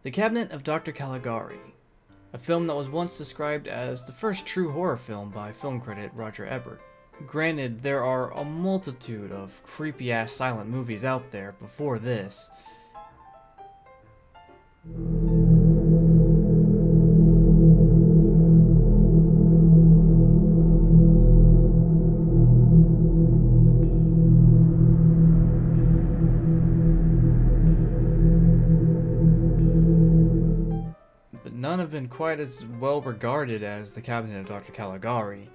The Cabinet of Dr Caligari, a film that was once described as the first true horror film by film critic Roger Ebert. Granted, there are a multitude of creepy-ass silent movies out there before this. None have been quite as well regarded as The Cabinet of Dr. Caligari.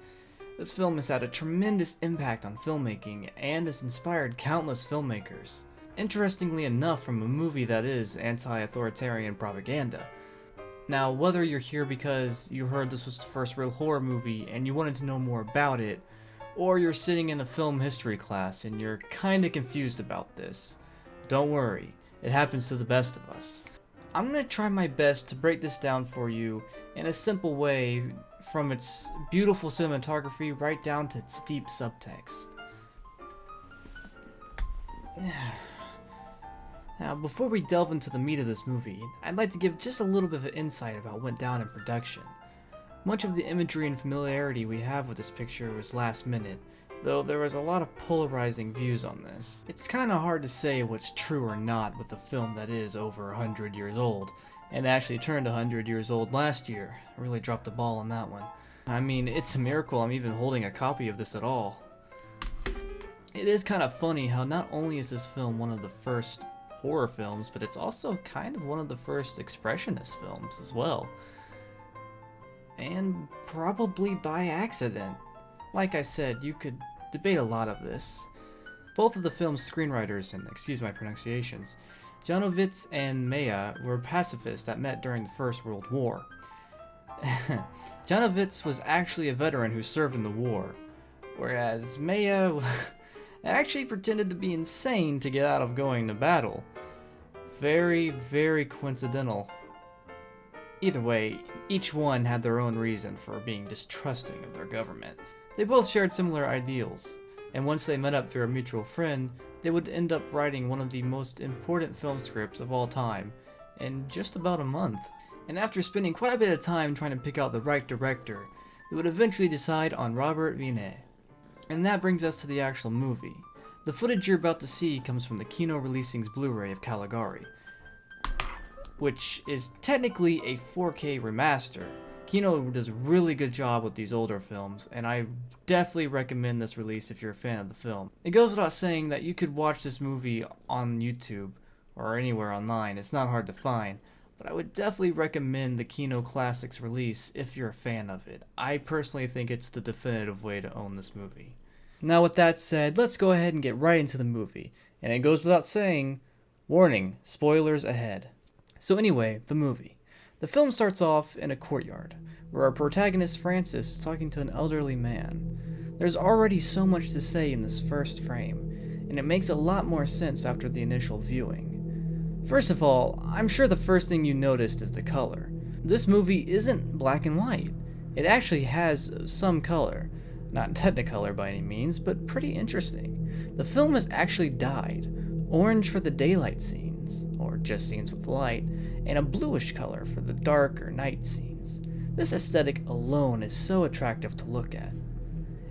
This film has had a tremendous impact on filmmaking and has inspired countless filmmakers. Interestingly enough, from a movie that is anti-authoritarian propaganda. Now, whether you're here because you heard this was the first real horror movie and you wanted to know more about it, or you're sitting in a film history class and you're kinda confused about this, don't worry, it happens to the best of us. I'm going to try my best to break this down for you in a simple way, from its beautiful cinematography right down to its deep subtext. Now, before we delve into the meat of this movie, I'd like to give just a little bit of insight about what went down in production. Much of the imagery and familiarity we have with this picture was last minute, though there was a lot of polarizing views on this. It's kinda hard to say what's true or not with a film that is over 100 years old, and actually turned 100 years old last year. I really dropped the ball on that one. I mean, it's a miracle I'm even holding a copy of this at all. It is kind of funny how not only is this film one of the first horror films, but it's also kind of one of the first expressionist films as well. And probably by accident. Like I said, you could debate a lot of this. Both of the film's screenwriters, and excuse my pronunciations, Janowitz and Maya, were pacifists that met during the First World War. Janowitz was actually a veteran who served in the war, whereas Maya actually pretended to be insane to get out of going to battle. Very, very coincidental. Either way, each one had their own reason for being distrusting of their government. They both shared similar ideals, and once they met up through a mutual friend, they would end up writing one of the most important film scripts of all time in just about a month. And after spending quite a bit of time trying to pick out the right director, they would eventually decide on Robert Vignettes. And that brings us to the actual movie. The footage you're about to see comes from the Kino Releasing's Blu-ray of Caligari, which is technically a 4K remaster. Kino does a really good job with these older films, and I definitely recommend this release if you're a fan of the film. It goes without saying that you could watch this movie on YouTube or anywhere online. It's not hard to find, but I would definitely recommend the Kino Classics release if you're a fan of it. I personally think it's the definitive way to own this movie. Now with that said, let's go ahead and get right into the movie. And it goes without saying, warning, spoilers ahead. So anyway, the movie. The film starts off in a courtyard, where our protagonist Francis is talking to an elderly man. There's already so much to say in this first frame, and it makes a lot more sense after the initial viewing. First of all, I'm sure the first thing you noticed is the color. This movie isn't black and white. It actually has some color. Not Technicolor by any means, but pretty interesting. The film is actually dyed orange for the daylight scenes, or just scenes with light, and a bluish color for the dark or night scenes. This aesthetic alone is so attractive to look at.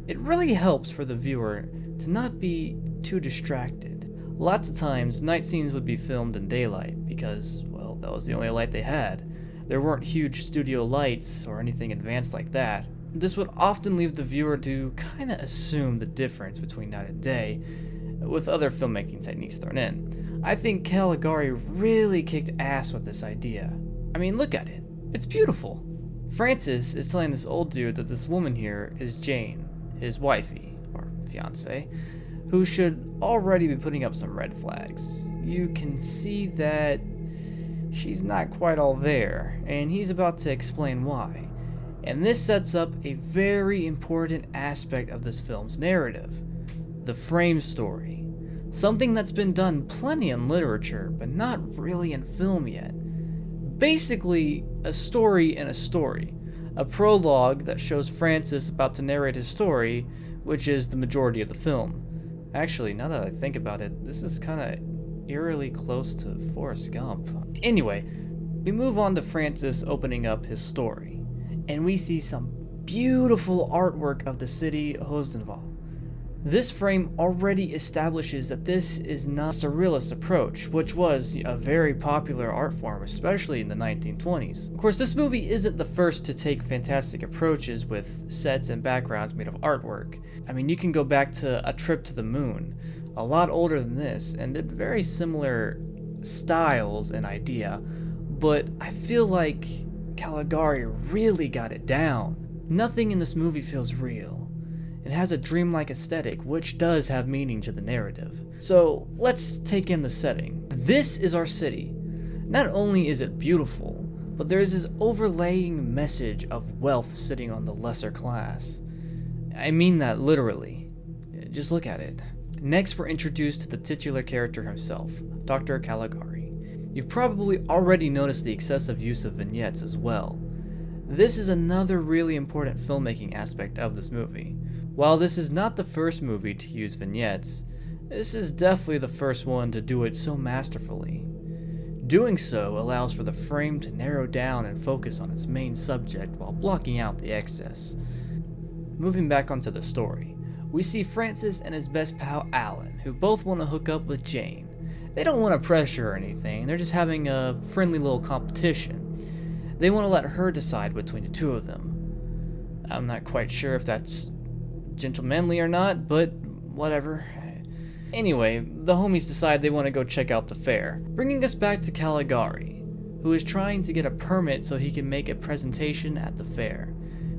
It really helps for the viewer to not be too distracted. Lots of times, night scenes would be filmed in daylight because, well, that was the only light they had. There weren't huge studio lights or anything advanced like that. This would often leave the viewer to kinda assume the difference between night and day, with other filmmaking techniques thrown in. I think Caligari really kicked ass with this idea. I mean, look at it. It's beautiful. Francis is telling this old dude that this woman here is Jane, his wifey, or fiancée, who should already be putting up some red flags. You can see that she's not quite all there, and he's about to explain why. And this sets up a very important aspect of this film's narrative. The frame story. Something that's been done plenty in literature, but not really in film yet. Basically, a story in a story. A prologue that shows Francis about to narrate his story, which is the majority of the film. Actually, now that I think about it, this is kinda eerily close to Forrest Gump. Anyway, We move on to Francis opening up his story, and we see some beautiful artwork of the city Hosdenval. This frame already establishes that this is not a surrealist approach, which was a very popular art form, especially in the 1920s. Of course, this movie isn't the first to take fantastic approaches with sets and backgrounds made of artwork. I mean, you can go back to A Trip to the Moon, a lot older than this, and did very similar styles and idea, but I feel like Caligari really got it down. Nothing in this movie feels real. It has a dreamlike aesthetic, which does have meaning to the narrative. So let's take in the setting. This is our city. Not only is it beautiful, but there is this overlaying message of wealth sitting on the lesser class. I mean that literally. Just look at it. Next, we're introduced to the titular character himself, Dr. Caligari. You've probably already noticed the excessive use of vignettes as well. This is another really important filmmaking aspect of this movie. While this is not the first movie to use vignettes, this is definitely the first one to do it so masterfully. Doing so allows for the frame to narrow down and focus on its main subject while blocking out the excess. Moving back onto the story, we see Francis and his best pal Alan, who both want to hook up with Jane. They don't want to pressure or anything, they're just having a friendly little competition. They want to let her decide between the two of them. I'm not quite sure if that's gentlemanly or not, but whatever. Anyway, the homies decide they want to go check out the fair, bringing us back to Caligari, who is trying to get a permit so he can make a presentation at the fair.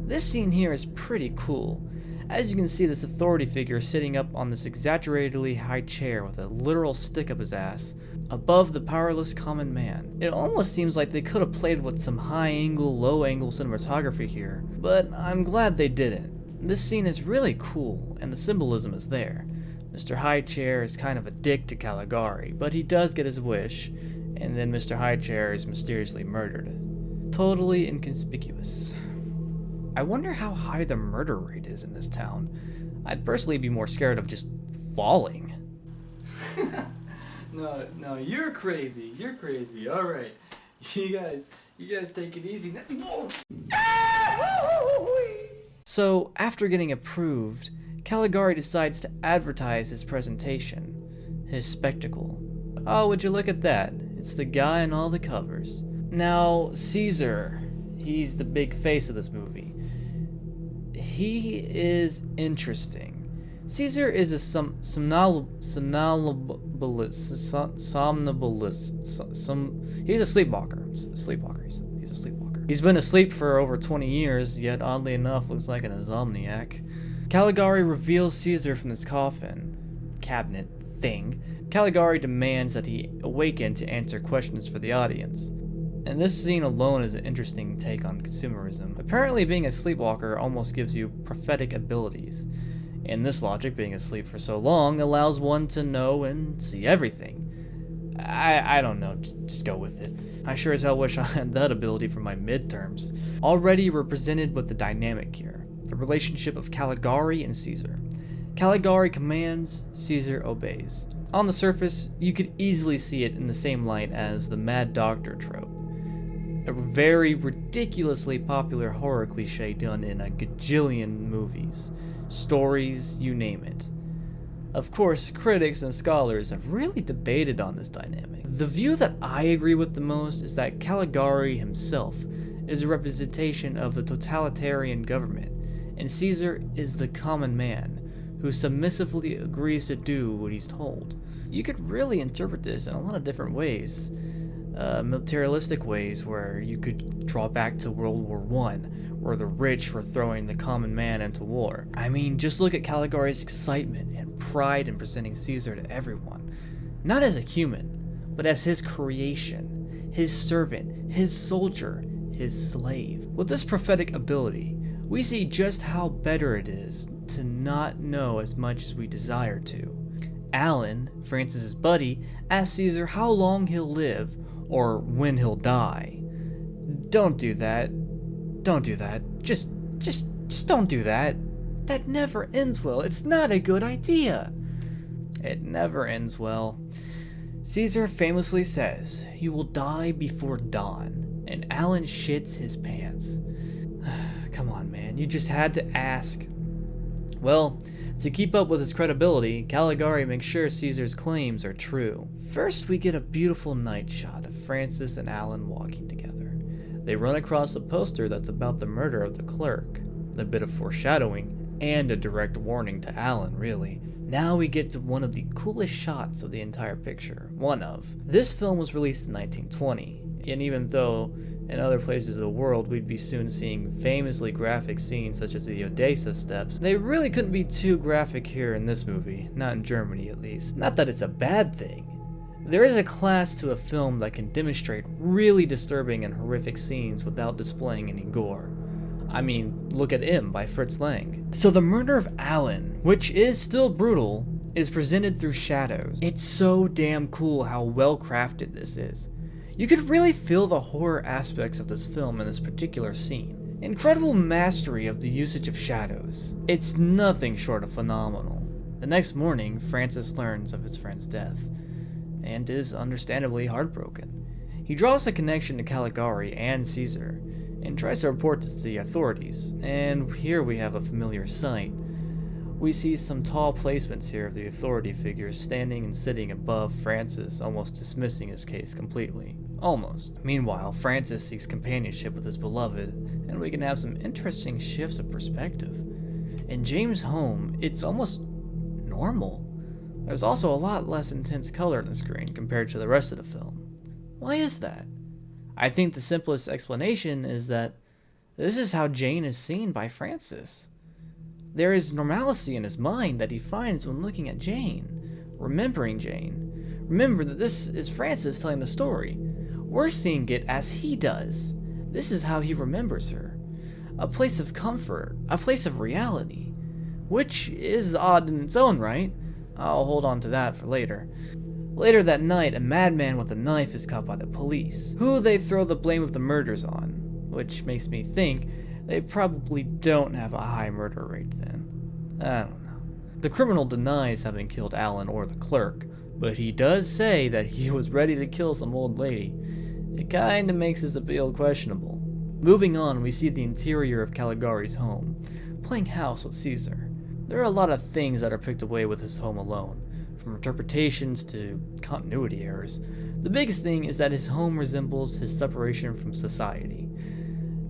This scene here is pretty cool. As you can see, this authority figure sitting up on this exaggeratedly high chair with a literal stick up his ass, above the powerless common man. It almost seems like they could have played with some high-angle, low-angle cinematography here, but I'm glad they didn't. This scene is really cool, and the symbolism is there. Mr. Highchair is kind of a dick to Caligari, but he does get his wish, and then Mr. Highchair is mysteriously murdered. Totally inconspicuous. I wonder how high the murder rate is in this town. I'd personally be more scared of just falling. No, you're crazy. You're crazy. All right. You guys take it easy. So, after getting approved, Caligari decides to advertise his presentation, his spectacle. Oh, would you look at that? It's the guy on all the covers. Now, Caesar, he's the big face of this movie. He is interesting. Caesar is a somnambulist. He's a sleepwalker. He's a sleepwalker. He's been asleep for over 20 years, yet oddly enough looks like an insomniac. Caligari reveals Caesar from his coffin, cabinet thing. Caligari demands that he awaken to answer questions for the audience. And this scene alone is an interesting take on consumerism. Apparently being a sleepwalker almost gives you prophetic abilities. In this logic, being asleep for so long allows one to know and see everything. I don't know, just go with it. I sure as hell wish I had that ability for my midterms. Already we're presented with the dynamic here, the relationship of Caligari and Caesar. Caligari commands, Caesar obeys. On the surface, you could easily see it in the same light as the Mad Doctor trope. A very ridiculously popular horror cliche done in a gajillion movies, stories, you name it. Of course, critics and scholars have really debated on this dynamic. The view that I agree with the most is that Caligari himself is a representation of the totalitarian government, and Caesar is the common man who submissively agrees to do what he's told. You could really interpret this in a lot of different ways. Militaristic ways where you could draw back to World War I, where the rich were throwing the common man into war. I mean, just look at Caligari's excitement and pride in presenting Caesar to everyone. Not as a human, but as his creation, his servant, his soldier, his slave. With this prophetic ability, we see just how better it is to not know as much as we desire to. Alan, Francis's buddy, asks Caesar how long he'll live, or when he'll die. Don't do that. Don't do that. Just don't do that. That never ends well. It's not a good idea. It never ends well. Caesar famously says, "You will die before dawn," and Alan shits his pants. Come on, man, you just had to ask. Well, to keep up with his credibility, Caligari makes sure Caesar's claims are true. First, we get a beautiful night shot of Francis and Alan walking together. They run across a poster that's about the murder of the clerk, a bit of foreshadowing, and a direct warning to Alan, really. Now we get to one of the coolest shots of the entire picture. This film was released in 1920, and even though in other places of the world we'd be soon seeing famously graphic scenes such as the Odessa steps, they really couldn't be too graphic here in this movie, not in Germany at least. Not that it's a bad thing. There is a class to a film that can demonstrate really disturbing and horrific scenes without displaying any gore. I mean, look at M by Fritz Lang. So the murder of Alan, which is still brutal, is presented through shadows. It's so damn cool how well crafted this is. You could really feel the horror aspects of this film in this particular scene. Incredible mastery of the usage of shadows. It's nothing short of phenomenal. The next morning, Francis learns of his friend's death, and is understandably heartbroken. He draws a connection to Caligari and Caesar, and tries to report this to the authorities. And here we have a familiar sight. We see some tall placements here of the authority figures standing and sitting above Francis, almost dismissing his case completely. Almost. Meanwhile, Francis seeks companionship with his beloved, and we can have some interesting shifts of perspective. In James' home, it's almost normal. There's also a lot less intense color on the screen compared to the rest of the film. Why is that? I think the simplest explanation is that this is how Jane is seen by Francis. There is normalcy in his mind that he finds when looking at Jane, remembering Jane. Remember that this is Francis telling the story. We're seeing it as he does. This is how he remembers her. A place of comfort, a place of reality, which is odd in its own right. I'll hold on to that for later. Later that night, a madman with a knife is caught by the police, who they throw the blame of the murders on, which makes me think they probably don't have a high murder rate then. I don't know. The criminal denies having killed Alan or the clerk, but he does say that he was ready to kill some old lady. It kinda makes his appeal questionable. Moving on, we see the interior of Caligari's home, playing house with Caesar. There are a lot of things that are picked away with his home alone, from interpretations to continuity errors. The biggest thing is that his home resembles his separation from society.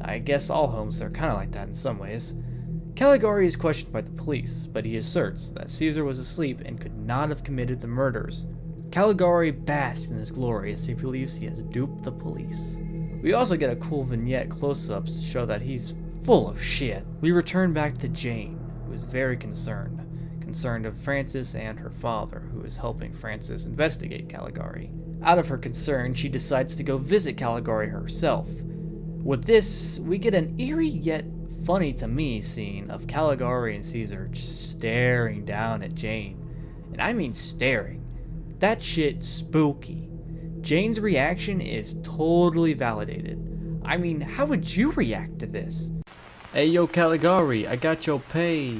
I guess all homes are kind of like that in some ways. Caligari is questioned by the police, but he asserts that Caesar was asleep and could not have committed the murders. Caligari basks in his glory as he believes he has duped the police. We also get a cool vignette close-ups to show that he's full of shit. We return back to Jane, who is very concerned of Francis and her father, who is helping Francis investigate Caligari. Out of her concern, she decides to go visit Caligari herself. With this, we get an eerie yet funny to me scene of Caligari and Caesar just staring down at Jane. And I mean staring. That shit spooky. Jane's reaction is totally validated. I mean, how would you react to this? Hey yo Caligari, I got your pay.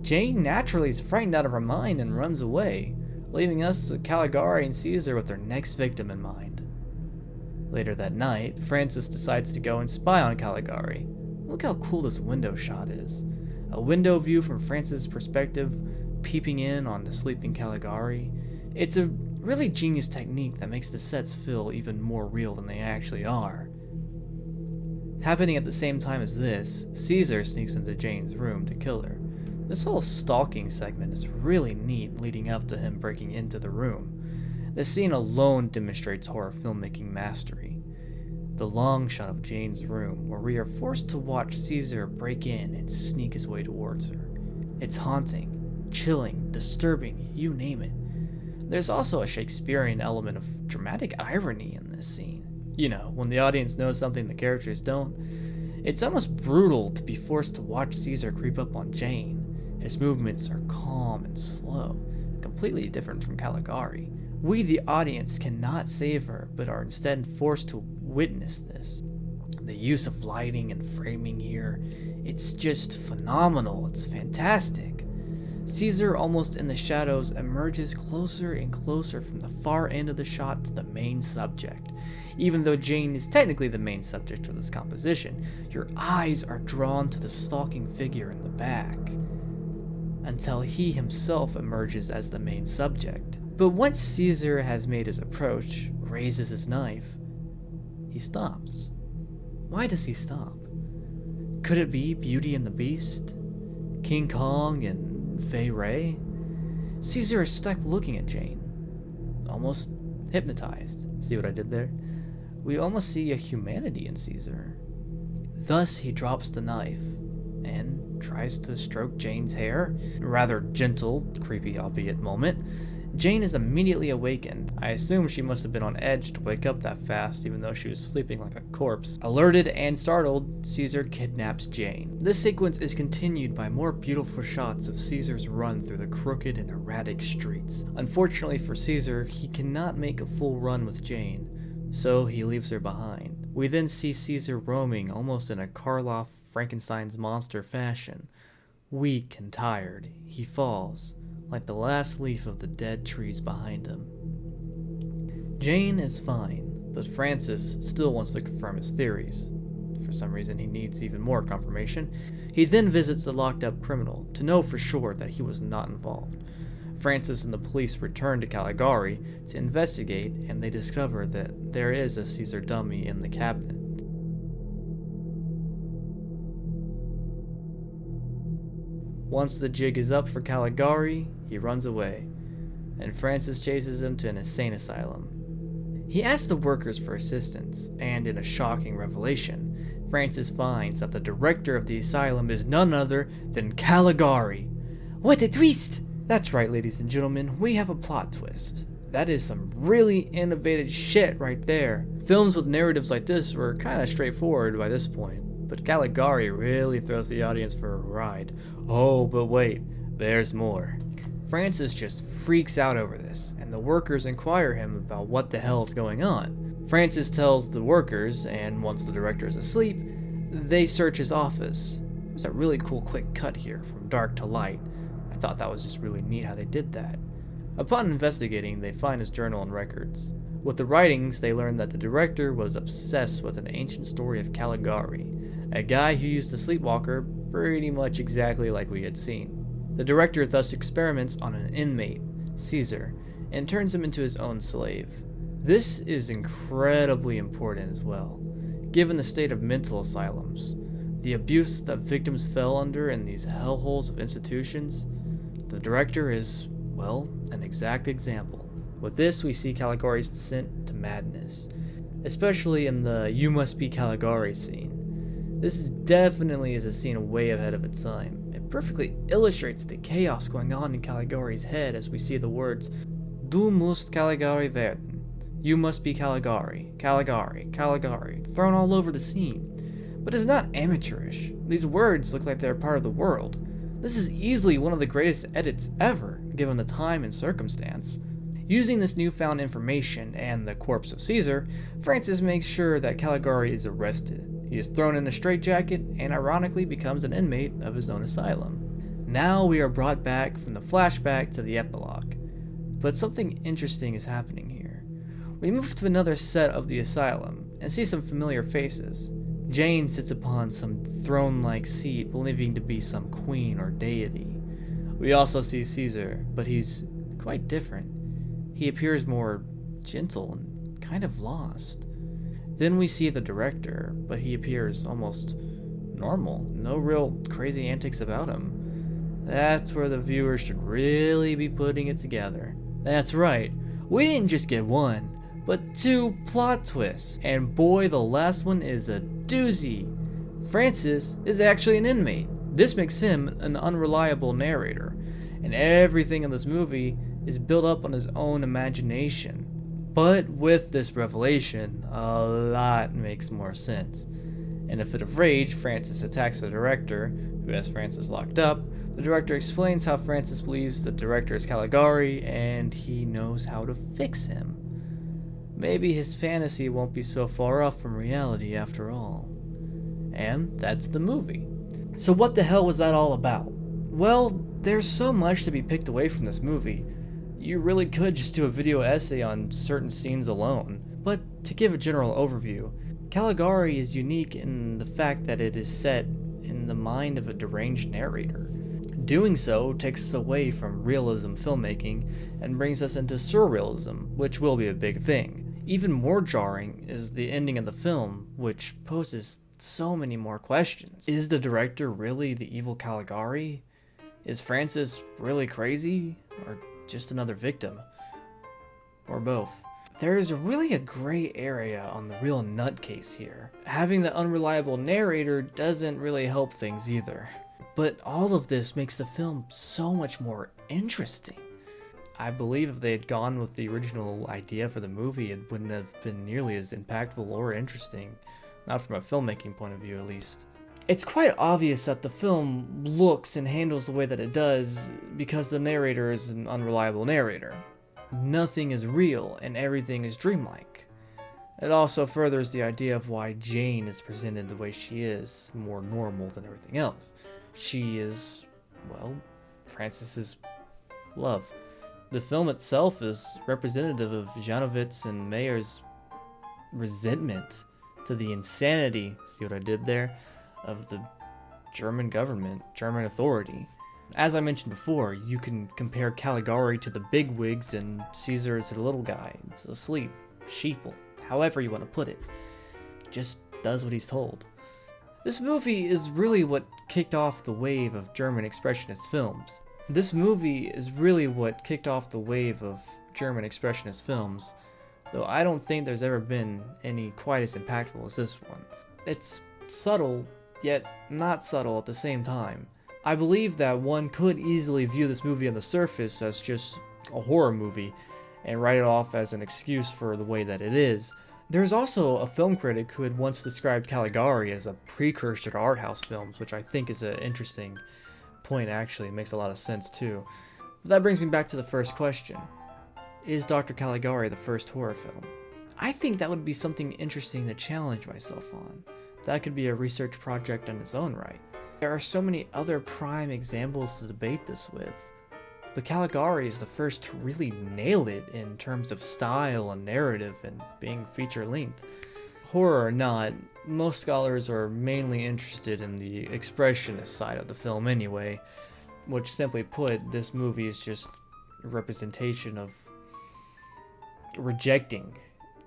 Jane naturally is frightened out of her mind and runs away, leaving us with Caligari and Caesar with their next victim in mind. Later that night, Francis decides to go and spy on Caligari. Look how cool this window shot is. A window view from Francis' perspective, peeping in on the sleeping Caligari. It's a really genius technique that makes the sets feel even more real than they actually are. Happening at the same time as this, Caesar sneaks into Jane's room to kill her. This whole stalking segment is really neat leading up to him breaking into the room. The scene alone demonstrates horror filmmaking mastery. The long shot of Jane's room, where we are forced to watch Caesar break in and sneak his way towards her. It's haunting, chilling, disturbing, you name it. There's also a Shakespearean element of dramatic irony in this scene. You know, when the audience knows something the characters don't. It's almost brutal to be forced to watch Caesar creep up on Jane. His movements are calm and slow, completely different from Caligari. We, the audience, cannot save her, but are instead forced to witness this. The use of lighting and framing here, it's just phenomenal. It's fantastic. Caesar, almost in the shadows, emerges closer and closer from the far end of the shot to the main subject. Even though Jane is technically the main subject of this composition, your eyes are drawn to the stalking figure in the back, until he himself emerges as the main subject. But once Caesar has made his approach, raises his knife, he stops. Why does he stop? Could it be Beauty and the Beast? King Kong and Fay Ray? Caesar is stuck looking at Jane, almost hypnotized. See what I did there? We almost see a humanity in Caesar. Thus, he drops the knife and tries to stroke Jane's hair. A rather gentle, creepy albeit moment. Jane is immediately awakened. I assume she must have been on edge to wake up that fast, even though she was sleeping like a corpse. Alerted and startled, Caesar kidnaps Jane. This sequence is continued by more beautiful shots of Caesar's run through the crooked and erratic streets. Unfortunately for Caesar, he cannot make a full run with Jane, so he leaves her behind. We then see Caesar roaming almost in a Karloff Frankenstein's monster fashion. Weak and tired, he falls, like the last leaf of the dead trees behind him. Jane is fine, but Francis still wants to confirm his theories. For some reason, he needs even more confirmation. He then visits the locked-up criminal to know for sure that he was not involved. Francis and the police return to Caligari to investigate, and they discover that there is a Caesar dummy in the cabinet. Once the jig is up for Caligari, he runs away, and Francis chases him to an insane asylum. He asks the workers for assistance, and in a shocking revelation, Francis finds that the director of the asylum is none other than Caligari. What a twist! That's right, ladies and gentlemen, we have a plot twist. That is some really innovative shit right there. Films with narratives like this were kinda straightforward by this point, but Caligari really throws the audience for a ride. Oh, but wait, there's more. Francis just freaks out over this, and the workers inquire him about what the hell is going on. Francis tells the workers, and once the director is asleep, they search his office. There's a really cool quick cut here from dark to light. I thought that was just really neat how they did that. Upon investigating, they find his journal and records. With the writings, they learn that the director was obsessed with an ancient story of Caligari, a guy who used a sleepwalker pretty much exactly like we had seen. The director thus experiments on an inmate, Caesar, and turns him into his own slave. This is incredibly important as well, given the state of mental asylums, the abuse that victims fell under in these hellholes of institutions. The director is, well, an exact example. With this, we see Caligari's descent to madness, especially in the "You must be Caligari" scene. This is definitely a scene way ahead of its time. It perfectly illustrates the chaos going on in Caligari's head as we see the words "Du musst Caligari werden," "You must be Caligari," "Caligari," "Caligari," thrown all over the scene. But it's not amateurish. These words look like they're part of the world. This is easily one of the greatest edits ever, given the time and circumstance. Using this newfound information and the corpse of Caesar, Francis makes sure that Caligari is arrested. He is thrown in a straitjacket and ironically becomes an inmate of his own asylum. Now we are brought back from the flashback to the epilogue. But something interesting is happening here. We move to another set of the asylum and see some familiar faces. Jane sits upon some throne-like seat, believing to be some queen or deity. We also see Caesar, but he's quite different. He appears more gentle and kind of lost. Then we see the director, but he appears almost normal. No real crazy antics about him. That's where the viewer should really be putting it together. That's right, we didn't just get one, but two plot twists, and boy, the last one is a doozy. Francis is actually an inmate. This makes him an unreliable narrator, and everything in this movie is built up on his own imagination. But with this revelation, a lot makes more sense. In a fit of rage, Francis attacks the director, who has Francis locked up. The director explains how Francis believes the director is Caligari, and he knows how to fix him. Maybe his fantasy won't be so far off from reality after all. And that's the movie. So what the hell was that all about? Well, there's so much to be picked away from this movie. You really could just do a video essay on certain scenes alone. But to give a general overview, Caligari is unique in the fact that it is set in the mind of a deranged narrator. Doing so takes us away from realism filmmaking and brings us into surrealism, which will be a big thing. Even more jarring is the ending of the film, which poses so many more questions. Is the director really the evil Caligari? Is Francis really crazy? Or just another victim? Or both? There is really a gray area on the real nutcase here. Having the unreliable narrator doesn't really help things either. But all of this makes the film so much more interesting. I believe if they had gone with the original idea for the movie, it wouldn't have been nearly as impactful or interesting. Not from a filmmaking point of view, at least. It's quite obvious that the film looks and handles the way that it does because the narrator is an unreliable narrator. Nothing is real and everything is dreamlike. It also furthers the idea of why Jane is presented the way she is, more normal than everything else. She is, well, Francis's love. The film itself is representative of Janovitz and Mayer's resentment to the insanity, see what I did there, of the German government, German authority. As I mentioned before, you can compare Caligari to the bigwigs and Caesar to the little guy. It's asleep, sheeple, however you want to put it. Just does what he's told. This movie is really what kicked off the wave of German expressionist films. Though I don't think there's ever been any quite as impactful as this one. It's subtle, yet not subtle at the same time. I believe that one could easily view this movie on the surface as just a horror movie and write it off as an excuse for the way that it is. There's also a film critic who had once described Caligari as a precursor to art house films, which I think is an interesting point actually. It makes a lot of sense too. But that brings me back to the first question. Is Dr. Caligari the first horror film? I think that would be something interesting to challenge myself on. That could be a research project in its own right. There are so many other prime examples to debate this with, but Caligari is the first to really nail it in terms of style and narrative and being feature length. Horror or not, most scholars are mainly interested in the expressionist side of the film anyway, which simply put, this movie is just a representation of rejecting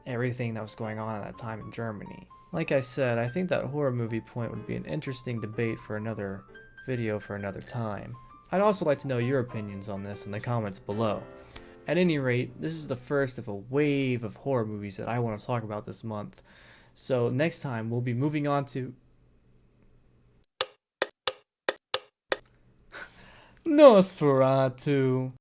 everything that was going on at that time in Germany. Like I said, I think that horror movie point would be an interesting debate for another video for another time. I'd also like to know your opinions on this in the comments below. At any rate, this is the first of a wave of horror movies that I want to talk about this month. So next time we'll be moving on to Nosferatu.